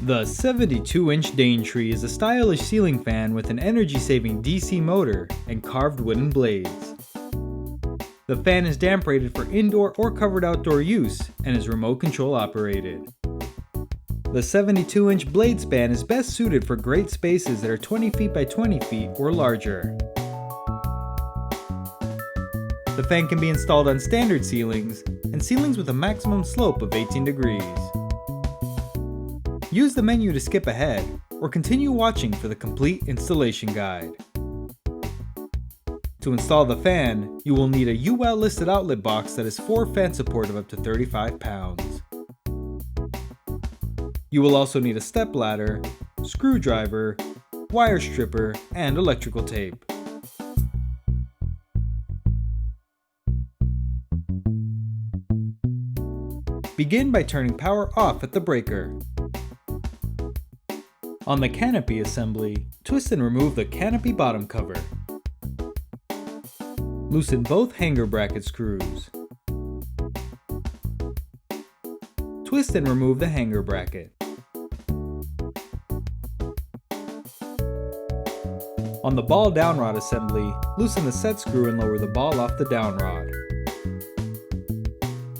The 72-inch Danetree is a stylish ceiling fan with an energy-saving DC motor and carved wooden blades. The fan is damp rated for indoor or covered outdoor use and is remote control operated. The 72-inch blade span is best suited for great spaces that are 20 feet by 20 feet or larger. The fan can be installed on standard ceilings and ceilings with a maximum slope of 18 degrees. Use the menu to skip ahead, or continue watching for the complete installation guide. To install the fan, you will need a UL listed outlet box that is 4 fan support of up to 35 pounds. You will also need a step ladder, screwdriver, wire stripper, and electrical tape. Begin by turning power off at the breaker. On the canopy assembly, twist and remove the canopy bottom cover. Loosen both hanger bracket screws. Twist and remove the hanger bracket. On the ball down rod assembly, loosen the set screw and lower the ball off the down rod.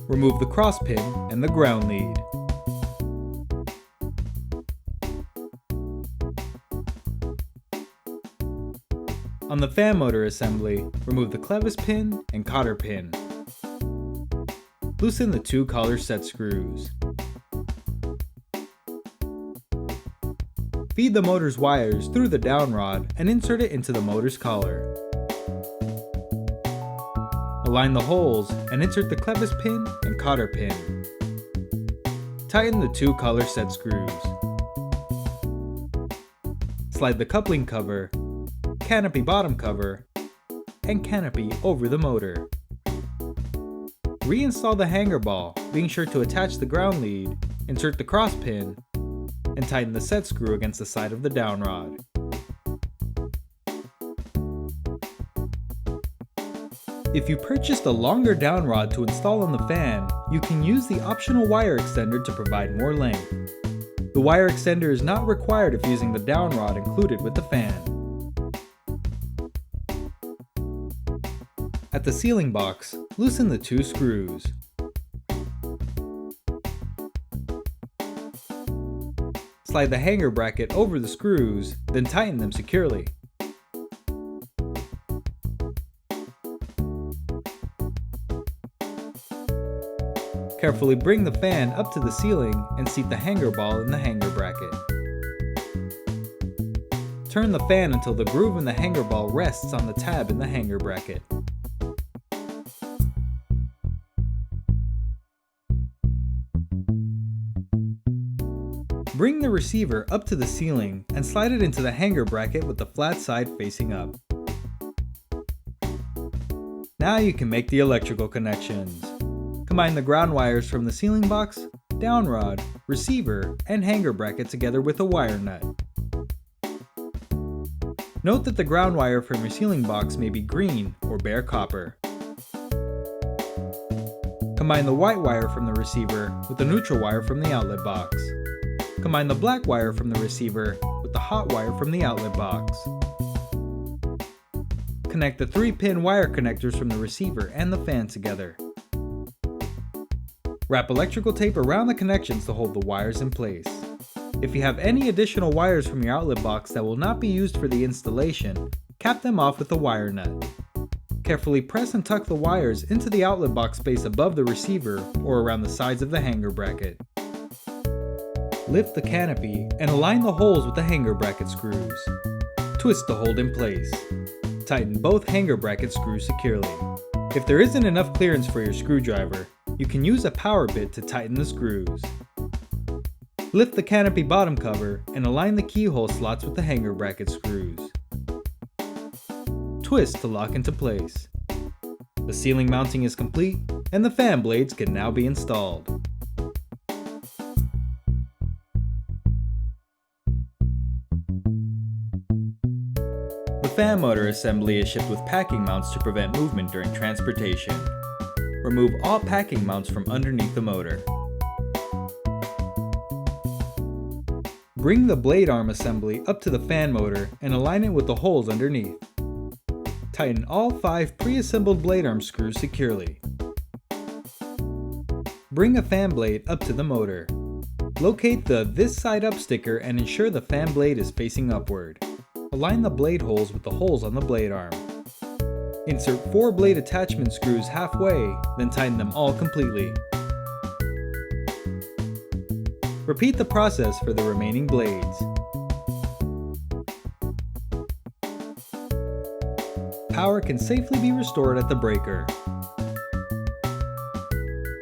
Remove the cross pin and the ground lead. On the fan motor assembly, remove the clevis pin and cotter pin. Loosen the 2 collar set screws. Feed the motor's wires through the down rod and insert it into the motor's collar. Align the holes and insert the clevis pin and cotter pin. Tighten the 2 collar set screws. Slide the coupling cover, canopy bottom cover, and canopy over the motor. Reinstall the hanger ball, being sure to attach the ground lead, insert the cross pin, and tighten the set screw against the side of the down rod. If you purchased a longer down rod to install on the fan, you can use the optional wire extender to provide more length. The wire extender is not required if using the down rod included with the fan. At the ceiling box, loosen the 2 screws. Slide the hanger bracket over the screws, then tighten them securely. Carefully bring the fan up to the ceiling and seat the hanger ball in the hanger bracket. Turn the fan until the groove in the hanger ball rests on the tab in the hanger bracket. Bring the receiver up to the ceiling and slide it into the hanger bracket with the flat side facing up. Now you can make the electrical connections. Combine the ground wires from the ceiling box, down rod, receiver, and hanger bracket together with a wire nut. Note that the ground wire from your ceiling box may be green or bare copper. Combine the white wire from the receiver with the neutral wire from the outlet box. Combine the black wire from the receiver with the hot wire from the outlet box. Connect the 3-pin wire connectors from the receiver and the fan together. Wrap electrical tape around the connections to hold the wires in place. If you have any additional wires from your outlet box that will not be used for the installation, cap them off with a wire nut. Carefully press and tuck the wires into the outlet box space above the receiver or around the sides of the hanger bracket. Lift the canopy and align the holes with the hanger bracket screws. Twist to hold in place. Tighten both hanger bracket screws securely. If there isn't enough clearance for your screwdriver, you can use a power bit to tighten the screws. Lift the canopy bottom cover and align the keyhole slots with the hanger bracket screws. Twist to lock into place. The ceiling mounting is complete and the fan blades can now be installed. The fan motor assembly is shipped with packing mounts to prevent movement during transportation. Remove all packing mounts from underneath the motor. Bring the blade arm assembly up to the fan motor and align it with the holes underneath. Tighten all 5 pre-assembled blade arm screws securely. Bring a fan blade up to the motor. Locate the "This Side Up" sticker and ensure the fan blade is facing upward. Align the blade holes with the holes on the blade arm. Insert 4 blade attachment screws halfway, then tighten them all completely. Repeat the process for the remaining blades. Power can safely be restored at the breaker.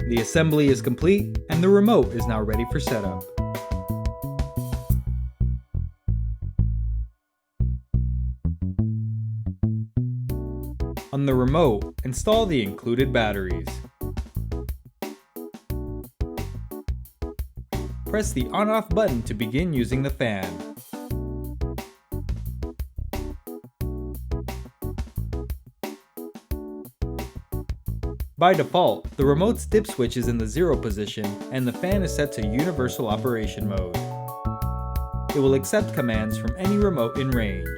The assembly is complete and the remote is now ready for setup. On the remote, install the included batteries. Press the on-off button to begin using the fan. By default, the remote's dip switch is in the 0 position and the fan is set to universal operation mode. It will accept commands from any remote in range.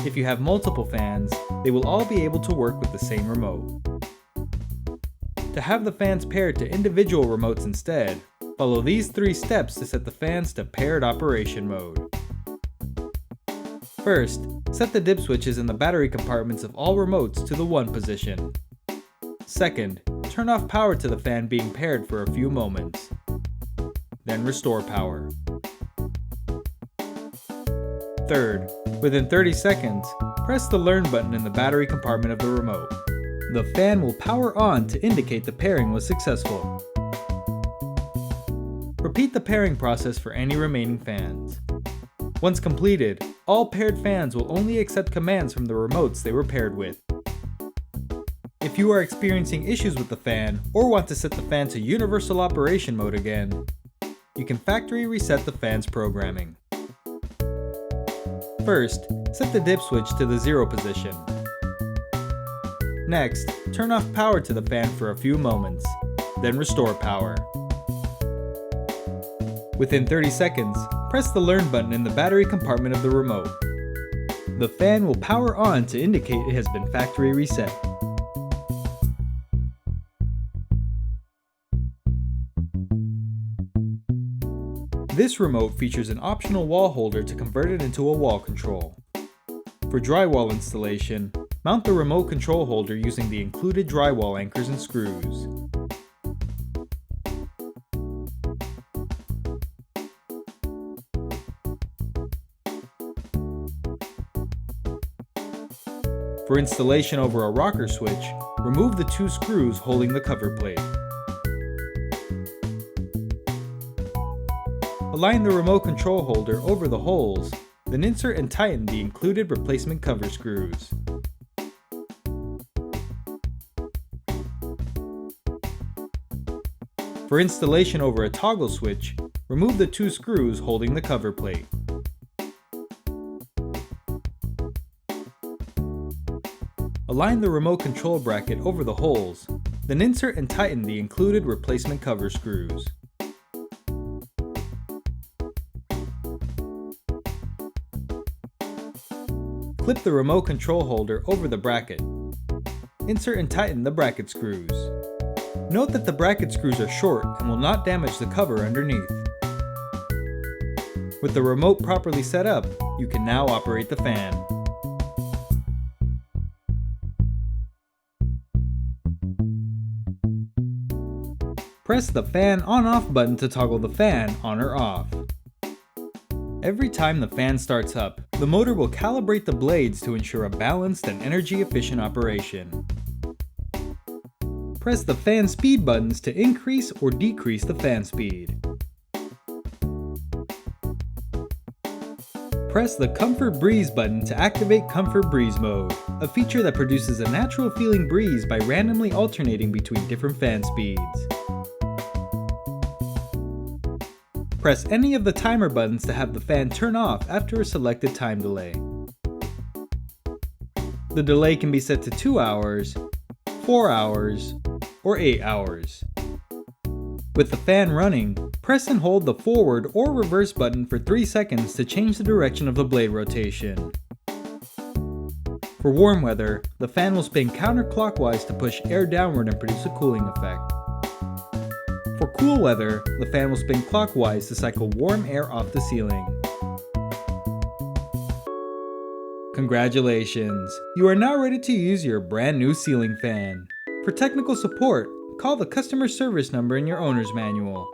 If you have multiple fans, they will all be able to work with the same remote. To have the fans paired to individual remotes instead, follow these 3 steps to set the fans to paired operation mode. First, set the dip switches in the battery compartments of all remotes to the 1 position. Second, turn off power to the fan being paired for a few moments. Then restore power. Third, within 30 seconds, press the Learn button in the battery compartment of the remote. The fan will power on to indicate the pairing was successful. Repeat the pairing process for any remaining fans. Once completed, all paired fans will only accept commands from the remotes they were paired with. If you are experiencing issues with the fan or want to set the fan to universal operation mode again, you can factory reset the fan's programming. First, set the dip switch to the 0 position. Next, turn off power to the fan for a few moments, then restore power. Within 30 seconds, press the Learn button in the battery compartment of the remote. The fan will power on to indicate it has been factory reset. This remote features an optional wall holder to convert it into a wall control. For drywall installation, mount the remote control holder using the included drywall anchors and screws. For installation over a rocker switch, remove the 2 screws holding the cover plate. Align the remote control holder over the holes, then insert and tighten the included replacement cover screws. For installation over a toggle switch, remove the 2 screws holding the cover plate. Align the remote control bracket over the holes, then insert and tighten the included replacement cover screws. Clip the remote control holder over the bracket. Insert and tighten the bracket screws. Note that the bracket screws are short and will not damage the cover underneath. With the remote properly set up, you can now operate the fan. Press the fan on-off button to toggle the fan on or off. Every time the fan starts up, the motor will calibrate the blades to ensure a balanced and energy-efficient operation. Press the fan speed buttons to increase or decrease the fan speed. Press the Comfort Breeze button to activate Comfort Breeze mode, a feature that produces a natural feeling breeze by randomly alternating between different fan speeds. Press any of the timer buttons to have the fan turn off after a selected time delay. The delay can be set to 2 hours, 4 hours, or 8 hours. With the fan running, Press and hold the forward or reverse button for 3 seconds to change the direction of the blade rotation. For warm weather, the fan will spin counterclockwise to push air downward and produce a cooling effect. For cool weather, the fan will spin clockwise to cycle warm air off the ceiling. Congratulations! You are now ready to use your brand new ceiling fan. For technical support, call the customer service number in your owner's manual.